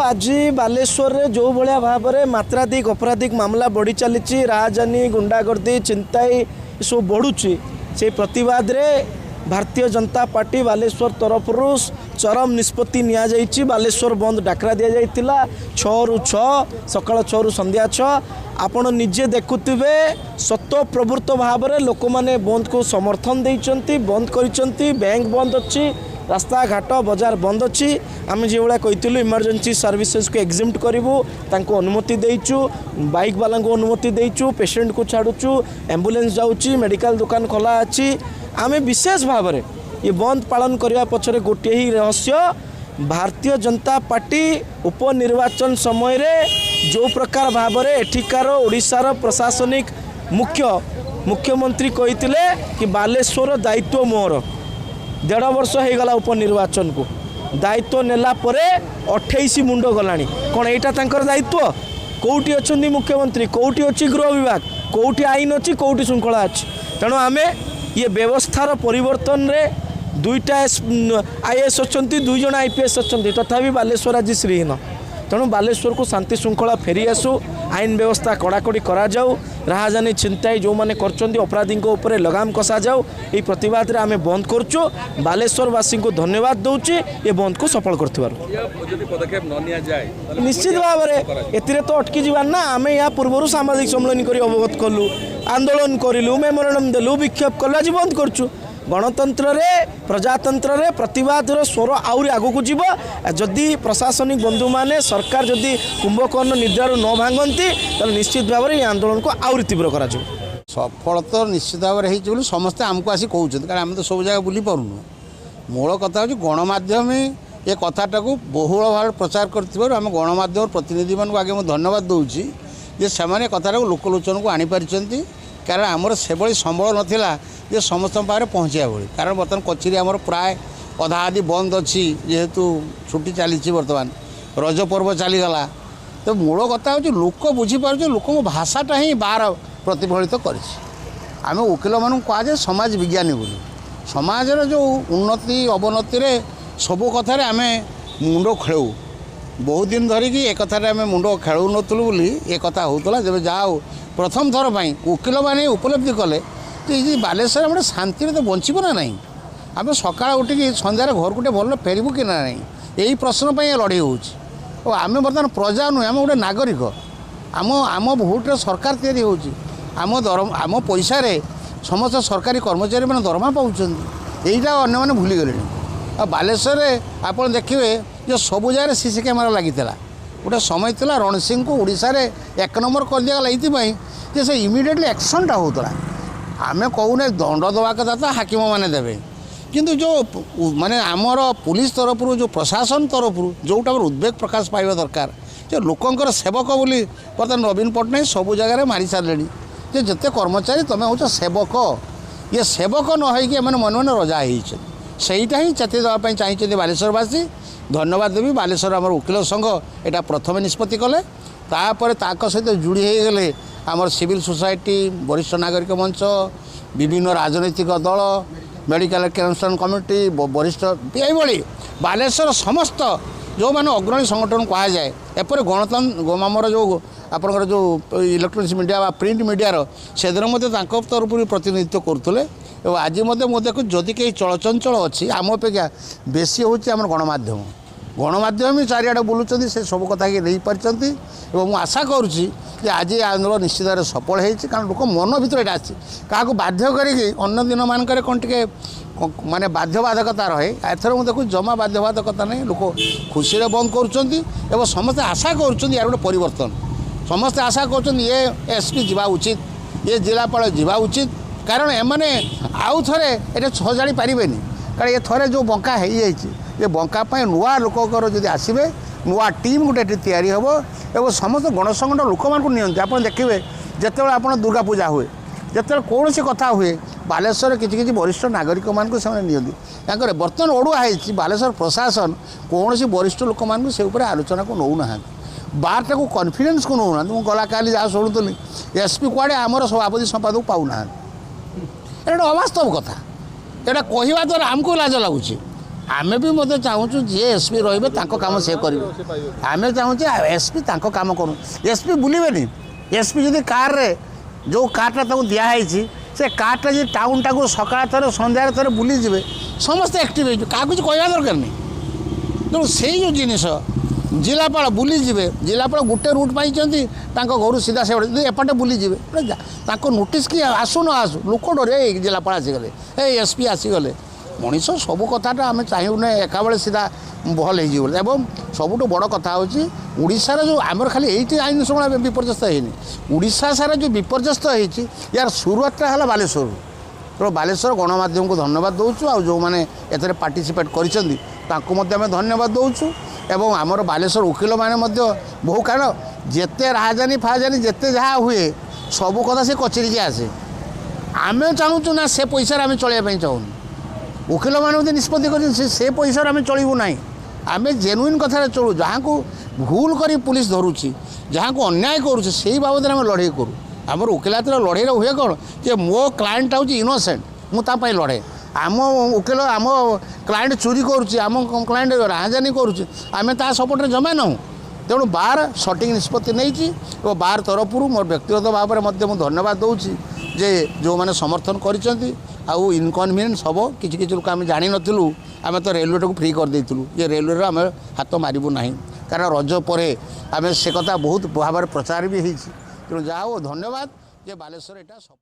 आज बालेश्वर रे जो भाया भाव में मात्राधिक अपराधिक मामला बढ़ी चली राजधानी गुंडागर्दी चिंताई सब बढ़ुची से प्रतिवाद रे भारतीय जनता पार्टी बालेश्वर तरफ चरम निष्पत्ति नि बालेश्वर बंद डाकरा दि जाइतिला 6 ରୁ 6 सकाळ 6 ରୁ संध्या 6 आपण निजे देखुथिबे सत्य प्रवृत्त भाव में लोक माने बंद को समर्थन देइचंती बंद करिचंती बैंक बंद अच्छी रास्ता घाट बजार बंद अच्छी आम जो भाया कही इमरजेंसी सर्विसेज को एग्जिम्ट करूँ तांको अनुमति देचु बाइक वाला को अनुमति देचु पेशेंट को छाड़ुचु एम्बुलेंस जाऊँगी मेडिकल दुकान खोला अच्छी आम विशेष भाव में ये बंद पालन करने पछरे गोटे ही रहस्य भारतीय जनता पार्टी उपनिर्वाचन समय रे जो प्रकार भाव में एठिकार ओडिशार प्रशासनिक मुख्यमंत्री कही कि बालेश्वर दायित्व मोर 1.5 वर्ष हो गला उपनिर्वाचन को दायित्व नेला परे 28 मुंड गलानी कौन यहाँ तांकर दायित्व कौटी अच्छा मुख्यमंत्री कौटी अच्छी गृह विभाग कौटी आईन अच्छी कौटी श्रृंखला अच्छी तेणु आम ये व्यवस्थार परिवर्तन रे 2टा IAS अच्छा 2 जन IPS अच्छा तथापि बालेश्वर आज श्रीहीन तेणु बालेश्वर को शांति श्रृंखला फेरी आसू आईन व्यवस्था कड़ाकड़ी करा जाऊ राजधानी छिनताई जो मैंने अपराधी उपर लगाम कसा जाऊ ये प्रतिवाद आम बंद करुचु बालेश्वरवासी को धन्यवाद दूची ये बंद को सफल कर निश्चित भाव में एतिरे तो अटकी जीवार ना आम या पूर्व सामाजिक सम्मेलन कर अवगत कलु आंदोलन करूँ मेमोरांडम देलु विक्षेप कलु आज बंद करुचु गणतंत्र रे प्रजातंत्र रे प्रतिवाद स्वर आउरी आगू जीव जदि प्रशासनिक बंधु माने सरकार जदि कुंभकर्ण निद्रार न भांगती तो निश्चित भाव में आंदोलन को आउरी तीव्र करा सफल तो निश्चित भाव में समस्ते आमको आसी कहते कारण आम तो सब जगह बुली पारूनु मूल कथा हूँ गणमाध्यम ये कथाटा को बहुल भाव प्रचार करम गणमाध्यम प्रतिनिधि मानक आगे मुझे धन्यवाद दूसरी जे से कथा लोकलोचन को आनीपारी कारण आमर से संबल नाला ये समस्त पाखे पहुँचा भाई कारण बर्तमान कचेरी आमर प्राय अधा आदि बंद अच्छी जेहेतु छुट्टी चली बर्तमान रज पर्व चलीगला तो मूल कथा हूँ लोक बुझीपार लोक भाषाटा ही बाहर प्रतिफलित करें वकिल मान कहुए समाज विज्ञानी बोली समाजर जो उन्नति अवनति सबू कथार आम मुंड खेलू बहुत दिन धरिकी एक कथार आम मुंड खेलू नतलु बोली ये कथा होता जब जाओ प्रथम थर पर वकिल मैंने उपलब्धि कले ये बालेश्वर गोटे शांति तो बचब ना नहीं आम सका उठिकी सन्धार घर को भल फेरबू कि ना नहीं यही प्रश्न पर लड़े होमें बर्तमान प्रजा नुहे आम गोटे नागरिक आम आम भोट्रे सरकार तैयारी होम पैसा समस्त सरकारी कर्मचारी मैंने दरमा पाँच यहीटा अन्य भूलीगले आ बालेश्वर आप देखिए जो सबू जगह सीसी कैमेरा लगी गोटे समय था रण सिंह को ओडिशा रे 1 नंबर कर दिया ये से इमिडिएटली एक्शनटा होता आम कहूने दंड दवा कथा तो हाकिम मैंने देवे किंतु जो माने आमर पुलिस तरफ जो प्रशासन तरफ जोटा उद्वेग प्रकाश पाइबा दरकार जो लोकंकर सेवक बोली बर्तमान नवीन पट्टनायक सबू जगह मारी सारे जे जिते कर्मचारी तुम हो सेवक ये सेवक न होइकि एମାନେ मन मन रजा ହେଇଛନ୍ତି ସେଇଟା ହିଁ ଚେତାଇ ଦେବା ପାଇଁ ଚାହିଁଛନ୍ତି ବାଲେଶ୍ୱରବାସୀ। ଧନ୍ୟବାଦ ଦେବି ବାଲେଶ୍ୱର ଆମର ଓକିଲ ସଂଘ ଏଇଟା ପ୍ରଥମେ ନିଷ୍ପତ୍ତି କଲେ, ତାପରେ ତାଙ୍କ ସହିତ ଯୋଡ଼ି ହେଇଗଲେ ଆମର ସିଭିଲ ସୋସାଇଟି, ବରିଷ୍ଠ ନାଗରିକ ମଞ୍ଚ, ବିଭିନ୍ନ ରାଜନୈତିକ ଦଳ, मेडिकल कैंसर कमिटी, वरिष्ठ यही बालेश्वर समस्त जो मैंने अग्रणी संगठन कह जाए एपर गणतंत्र आमर जो आपंकर जो इलेक्ट्रोनिक्स मीडिया बा प्रिंट मीडिया से दिन तरफ प्रतिनिधित्व करुले। आज देखो जदि कहीं चलचंचल अच्छी आम अपेक्षा बेसी हूँ आम गणमाध्यम गणमाध्यम ही चारिआडे बुलूँ से सब कथा नहीं पार्टी। मुझे आशा करुँची आज आंदोलन निश्चित भाव सफल होती कारण लोक मन भर यहाँ आसी क्या बाध्य करके अन्य दिन मानक कौन टे माने बाध्यबाधकता रहे एथर मुझे देखूँ जमा बाध्यबाधकता नहीं लोक खुशी बंद कर समस्ते आशा कर यार गोटे परिवर्तन समस्ते आशा कर ये एसपी जावा उचित ये जिलापाल जावा उचित कारण एमाने आउ थे ये सजाड़ी पारे कारण ये थे जो बंका हो ये बंकापी नुआ लोकर जब आसवे नुआ टीम गोटे तैयारी हम और समस्त गणसंगठन लोक मानक आप देखिए जिते आप दुर्गा पूजा हुए जिते कौन सी कथा हुए बालेश्वर किसी वरिष्ठ नागरिक मानक से बर्तमान अड़ुआ है बालेश्वर प्रशासन कौन सी वरिष्ठ लोक मानक से आलोचना को नौना बारटा को कॉन्फिडेंस को नौना मुझे गला काली जहाँ शुणुली एसपी कुआड़े आमर सभापति संपादक पाऊना ये अवास्तव कथा यहाँ कहवा द्वारा आमको लाज लगुच आमे भी मत चाहूँ जी एसपी रे कम से करेंगे आमे चाहूँ एसपी कम करूँ एसपी बुलबे एसपी जब कार रे जो कार्टा दिखाई से कार्टा जी टाउन टाक सका थे सन्धार थे बुलीजे समस्त एक्टिव हो क्या कुछ कहवा दरकार नहीं तेणु से जो जिनस जिलापाल बुलीजे जिलापाल गोटे रूट पाई घर सीधा से एपटे बुलीजे नोटिस कि आसु न आसु लोक डरे जिलापाल आसीगले एसपी आसीगले मनीष सब कथाटा आम चाहूना एका बेले सीधा भल हो सबुठ बड़ कथा होशार जो आमर खाली ये आईन श्रृंखला विपर्यस्त होनी ओडिशा सारा जो विपर्यस्त होती यार शुरुआतटा है बालेश्वर तो बालेश्वर गणमाध्यम को धन्यवाद दौचु आ जो मैंने एथरे पार्टिसिपेट करें धन्यवाद दौचु एवं आमर बालेश्वर वकिल मैंने बहु कारण जिते राजधानी फाजधानी जिते जहाँ हुए सब कथा से कचेरी आसे आम चाहूँ ना से पैसा आम चलवाई चाहूँ वकिल मैंने निष्पत्ति कर पैसा आम चलू ना आम जेनुइन कथा चलू जहाँ को भूल कर पुलिस धरुची जहाँ को अन्याय करुचे से बाबद आम लड़े करूँ आमर वकिलात लड़े हुए कौन जे मो क्लाएंट हूँ इनोसेंट मुझे लड़े आम वकिल आम क्लाएंट चोरी करुच्ची आम क्लाएंट राजधानी करुच्ची आम ता सपोर्ट जमा नौ तेणु बार सटिंग निष्पत्ति नहीं बार तरफ मोर व्यक्तिगत भाव में धन्यवाद दूसरी जे जो मैंने समर्थन कर इनकनभिनियंस हम किसी लोक आम जान नु आम तो रेलवे को फ्री कर देलु ये रेलवे आम हाथ मारू ना कारण रज पर आम से कथा बहुत भाव प्रचार भी हो तेणु जाओ धन्यवाद जे बालेश्वर यहाँ